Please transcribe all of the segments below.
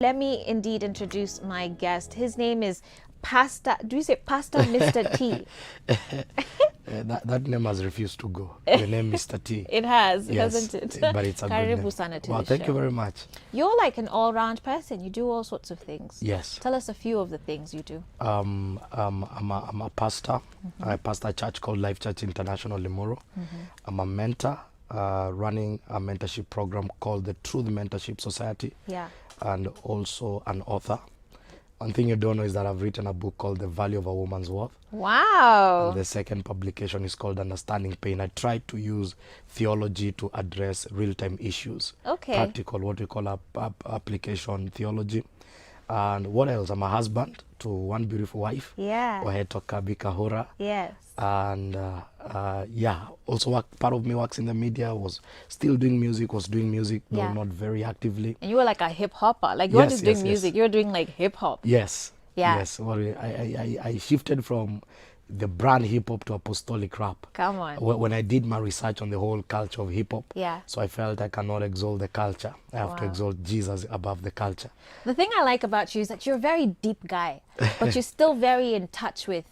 Let me indeed introduce my guest. His name is Pastor, do you say Pastor Mr. T? That name has refused to go. The name Mr. T. It has, Yes, hasn't it? but it's a good name. Sana to Wow, the thank show. you very much. You're like an all-round person. You do all sorts of things. Yes. Tell us a few of the things you do. I'm a pastor. I pastor a church called Life Church International Limuru. I'm a mentor, running a mentorship program called the Truth Mentorship Society. Yeah. And also an author. One thing you don't know is that I've written a book called The Value of a Woman's Worth. Wow. And the second publication is called Understanding Pain. I try to use theology to address real-time issues. Okay. Practical, what we call application theology. And what else? I'm a husband to one beautiful wife. Yeah. Oheto Kabi Kahura. Yes. And yeah, also part of me works in the media, was still doing music, though Yeah. not very actively. And you were like a hip hopper. Like you weren't Yes, just doing yes, music, yes. you were doing like hip hop. Yes. Yeah. Yes. Well, I shifted from the brand hip hop to apostolic rap. Come on. When I did my research on the whole culture of hip hop, Yeah. so I felt I cannot exalt the culture. I have to Wow. exalt Jesus above the culture. The thing I like about you is that you're a very deep guy, but you're still very in touch with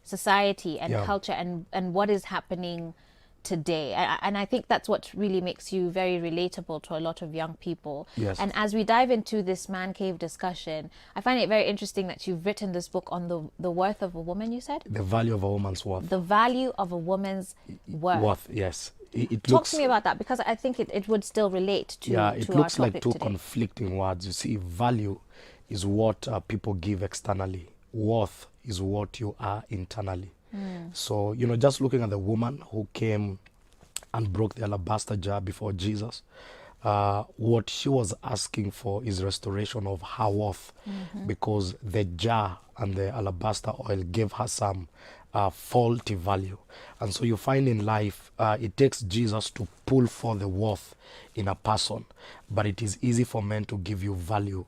society and Yeah. culture and what is happening today. And I think that's what really makes you very relatable to a lot of young people. Yes. And as we dive into this man cave discussion, I find it very interesting that you've written this book on the worth of a woman, you said? The value of a woman's worth. The value of a woman's worth. Yes. It Talk looks, to me about that, because I think it would still relate to, yeah, to it our looks like topic two today. conflicting words. You see, value is what people give externally. Worth is what you are internally. So, you know, just looking at the woman who came and broke the alabaster jar before Jesus, what she was asking for is restoration of her worth, because the jar and the alabaster oil gave her some faulty value. And so you find in life, it takes Jesus to pull for the worth in a person, but it is easy for men to give you value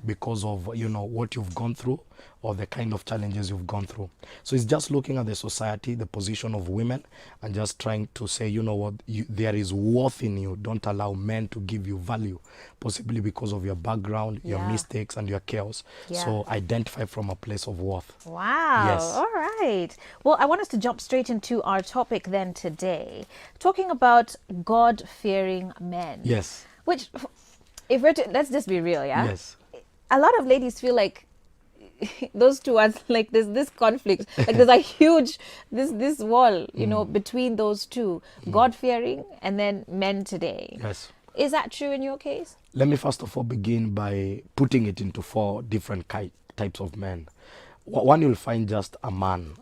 because of, you know, what you've gone through or the kind of challenges you've gone through. So it's just looking at the society, the position of women, and just trying to say, you know what, there is worth in you. Don't allow men to give you value, possibly because of your background, your Yeah. mistakes, and your chaos. Yeah. So identify from a place of worth. Wow. Yes. All right. Well, I want us to jump straight into our topic then today, talking about God-fearing men. Yes. Which, if we're to, let's just be real, yeah? Yes. A lot of ladies feel like those two are like there's this conflict, like there's a huge this wall, you know, between those two, God-fearing and then men today. Yes. Is that true in your case? Let me first of all begin by putting it into four different types of men. One, you'll find just a man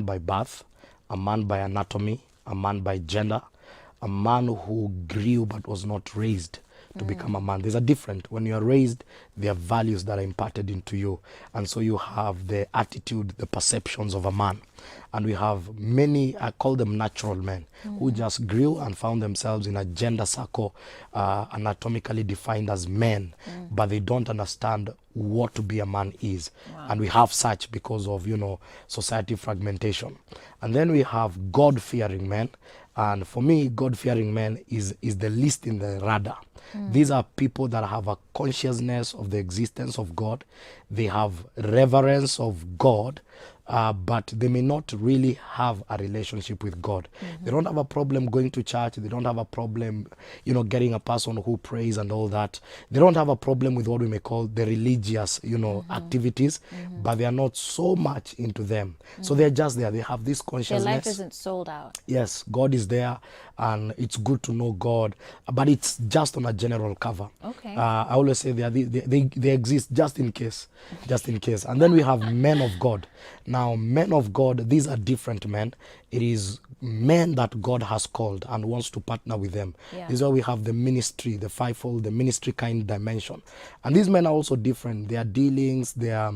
by birth, a man by anatomy, a man by gender, a man who grew but was not raised to become a man. There's a difference. When you are raised, there are values that are imparted into you. And so you have the attitude, the perceptions of a man. And we have many, I call them natural men, who just grew and found themselves in a gender circle, anatomically defined as men, but they don't understand what to be a man is. Wow. And we have such because of, you know, society fragmentation. And then we have God-fearing men. And for me, God-fearing men is the least in the radar. These are people that have a consciousness of the existence of God. They have reverence of God, but they may not really have a relationship with God. They don't have a problem going to church. They don't have a problem, you know, getting a person who prays and all that. They don't have a problem with what we may call the religious, you know, activities, but they are not so much into them. So they're just there. They have this Their consciousness. life isn't sold out. Yes, God is there, and it's good to know God, but it's just on a general cover. Okay. I always say they exist just in case, And then we have men of God. Now, men of God, these are different men. It is men that God has called and wants to partner with them. Yeah. This is why we have the ministry, the fivefold, the ministry kind dimension. And these men are also different. Their dealings, their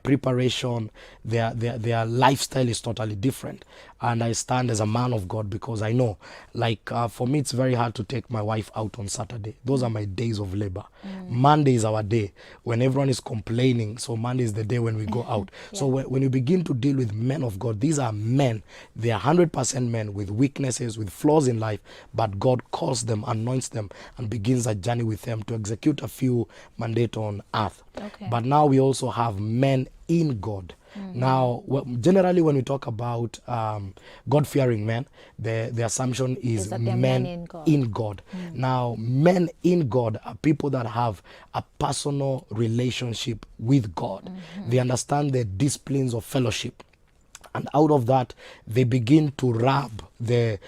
preparation, their lifestyle is totally different. And I stand as a man of God because I know, like for me, it's very hard to take my wife out on Saturday. Those are my days of labor. Monday is our day when everyone is complaining. So Monday is the day when we go out. Yeah. So when you begin to deal with men of God, these are men. They are 100% men with weaknesses, with flaws in life, but God calls them, anoints them, and begins a journey with them to execute a few mandates on earth. Okay. But now we also have men in God. Now, generally, when we talk about God-fearing men, the assumption is that they're men men in in God. God. Now, men in God are people that have a personal relationship with God. They understand the disciplines of fellowship. And out of that, they begin to rub the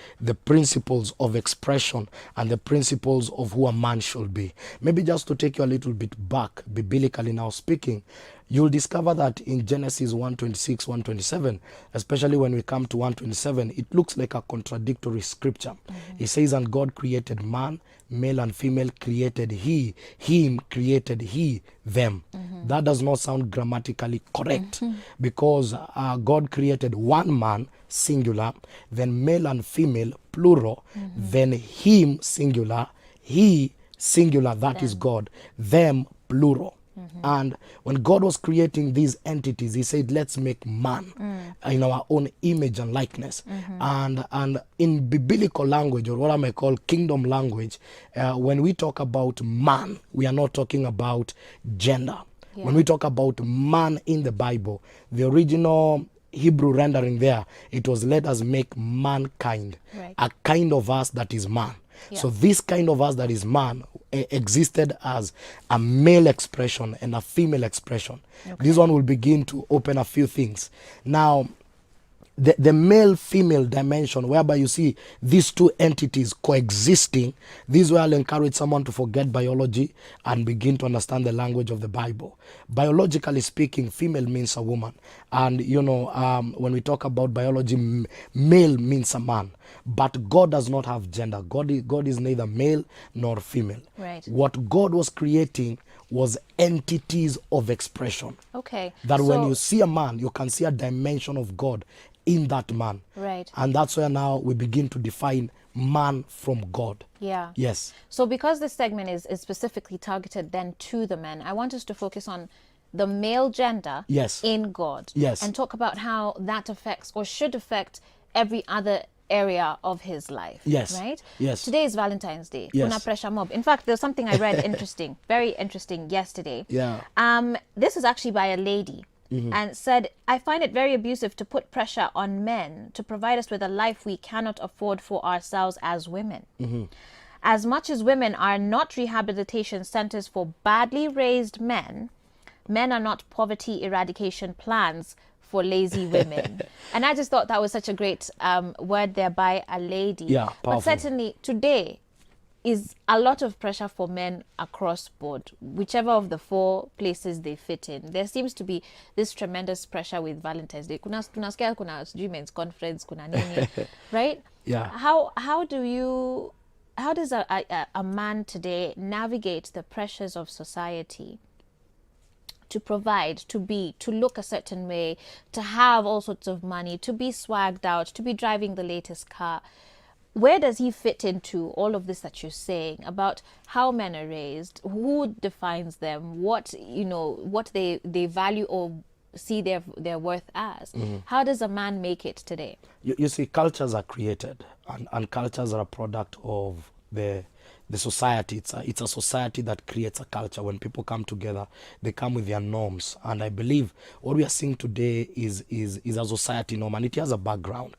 principles of expression and the principles of who a man should be. Maybe just to take you a little bit back, biblically now speaking, you'll discover that in Genesis 1:26, 1:27, especially when we come to 1:27, it looks like a contradictory scripture. It says, and God created man, male and female created he, him created he, them. That does not sound grammatically correct because God created one man, singular, then male and female, plural, then him, singular, he, singular, that is God, them, plural. And when God was creating these entities, he said, let's make man in our own image and likeness. And in biblical language, or what I may call kingdom language, when we talk about man, we are not talking about gender. Yeah. When we talk about man in the Bible, the original Hebrew rendering there, it was let us make mankind, Right. a kind of us that is man. Yeah. So this kind of us that is man existed as a male expression and a female expression. This one will begin to open a few things. Now, the male-female dimension, whereby you see these two entities coexisting, this is where I'll encourage someone to forget biology and begin to understand the language of the Bible. Biologically speaking, female means a woman. And, when we talk about biology, male means a man. But God does not have gender. God is neither male nor female. Right. What God was creating was entities of expression. Okay. That when So- you see a man, you can see a dimension of God in that man. Right. And that's where now we begin to define man from God. Yeah. Yes. So because this segment is specifically targeted then to the men, I want us to focus on the male gender Yes. in God. Yes. And talk about how that affects or should affect every other area of his life. Yes. Right? Yes. Today is Valentine's Day. Yes. Kuna pressure mob. In fact, there's something I read interesting, very interesting yesterday. Yeah. This is actually by a lady. And said, I find it very abusive to put pressure on men to provide us with a life we cannot afford for ourselves as women. As much as women are not rehabilitation centers for badly raised men, men are not poverty eradication plans for lazy women. And I just thought that was such a great word there by a lady. Yeah, but powerful. certainly today is a lot of pressure for men across board, whichever of the four places they fit in. There seems to be this tremendous pressure with Valentine's Day. Tunasikia kuna sijui men's conference, kuna nini, right? Yeah. How does a man today navigate the pressures of society to provide, to look a certain way, to have all sorts of money, to be swagged out, to be driving the latest car? Where does he fit into all of this that you're saying about how men are raised, who defines them, what they value or see their worth as? How does a man make it today? You see, cultures are created, and cultures are a product of the society. It's a society that creates a culture. When people come together, they come with their norms. And I believe what we are seeing today is a society norm, and it has a background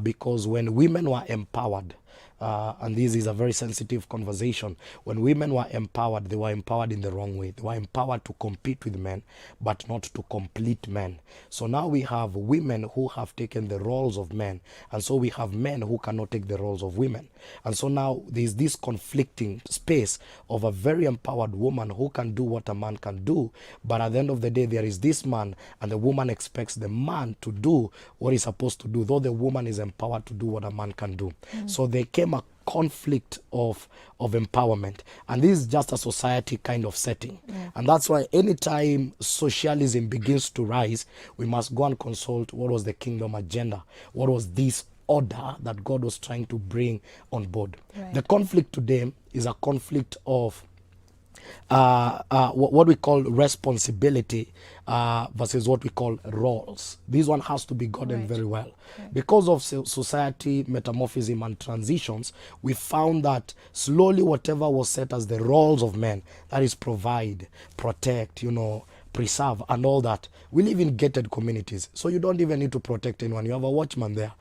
because when women were empowered, and this is a very sensitive conversation. When women were empowered, they were empowered in the wrong way. They were empowered to compete with men, but not to complete men. So now we have women who have taken the roles of men, and so we have men who cannot take the roles of women. And so now there's this conflicting space of a very empowered woman who can do what a man can do, but at the end of the day, there is this man, and the woman expects the man to do what he's supposed to do, though the woman is empowered to do what a man can do. So there came a conflict of empowerment, and this is just a society kind of setting. And that's why anytime socialism begins to rise, we must go and consult what was the kingdom agenda, what was this order that God was trying to bring on board. Right. The conflict today is a conflict of what we call responsibility versus what we call roles. This one has to be gotten Right. very well. Right. Because of society metamorphism and transitions, we found that slowly whatever was set as the roles of men, that is provide, protect, preserve and all that. We live in gated communities, so you don't even need to protect anyone. You have a watchman there.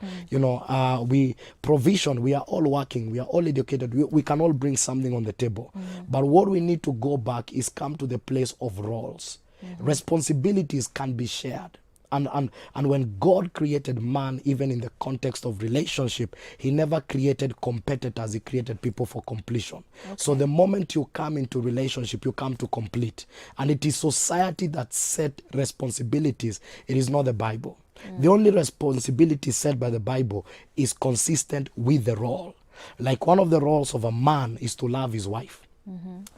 We provision, we are all working, we are all educated, we can all bring something on the table. But what we need to go back is come to the place of roles. Responsibilities can be shared. And when God created man, even in the context of relationship, he never created competitors, he created people for completion. So the moment you come into relationship, you come to complete. And it is society that set responsibilities. It is not the Bible. The only responsibility set by the Bible is consistent with the role. Like one of the roles of a man is to love his wife.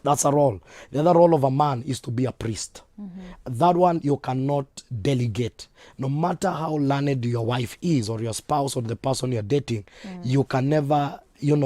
That's a role. The other role of a man is to be a priest. That one you cannot delegate. No matter how learned your wife is, or your spouse, or the person you're dating, you can never give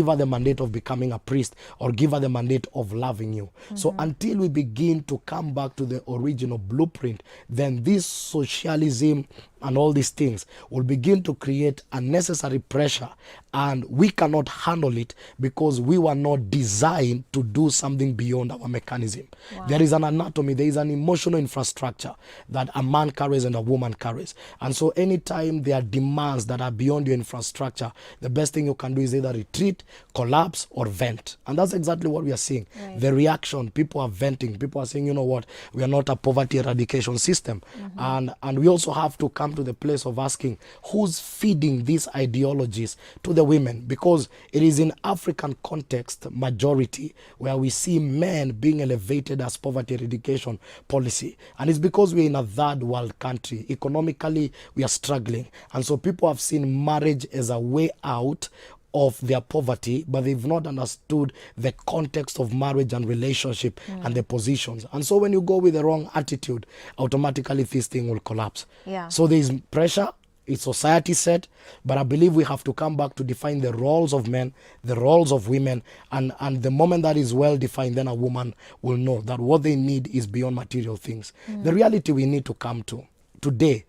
her the mandate of becoming a priest, or give her the mandate of loving you. So until we begin to come back to the original blueprint, then this socialism and all these things will begin to create unnecessary pressure, and we cannot handle it because we were not designed to do something beyond our mechanism. There is an anatomy, there is an emotional infrastructure that a man carries and a woman carries. And so anytime there are demands that are beyond your infrastructure, the best thing you can do is either retreat, collapse, or vent. And that's exactly what we are seeing. The reaction, people are venting, people are saying, you know what, we are not a poverty eradication system. And we also have to come to the place of asking, who's feeding these ideologies to the women? Because it is in African context majority where we see men being elevated as poverty eradication policy. And it's because we're in a third world country. Economically, we are struggling. And so people have seen marriage as a way out of their poverty, but they've not understood the context of marriage and relationship and the positions. And so when you go with the wrong attitude, automatically this thing will collapse. So there's pressure, it's society set, but I believe we have to come back to define the roles of men, the roles of women, and the moment that is well defined, then a woman will know that what they need is beyond material things. The reality we need to come to today,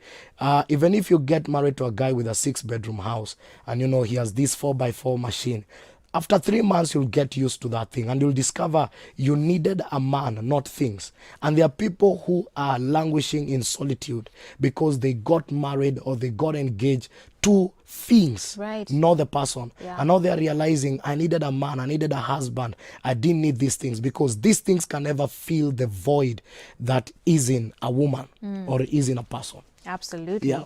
even if you get married to a guy with a 6-bedroom house and he has this 4x4 machine, after 3 months you'll get used to that thing and you'll discover you needed a man, not things. And there are people who are languishing in solitude because they got married or they got engaged to things, not the person. And now they're realizing, I needed a man, I needed a husband, I didn't need these things, because these things can never fill the void that is in a woman or is in a person. Absolutely.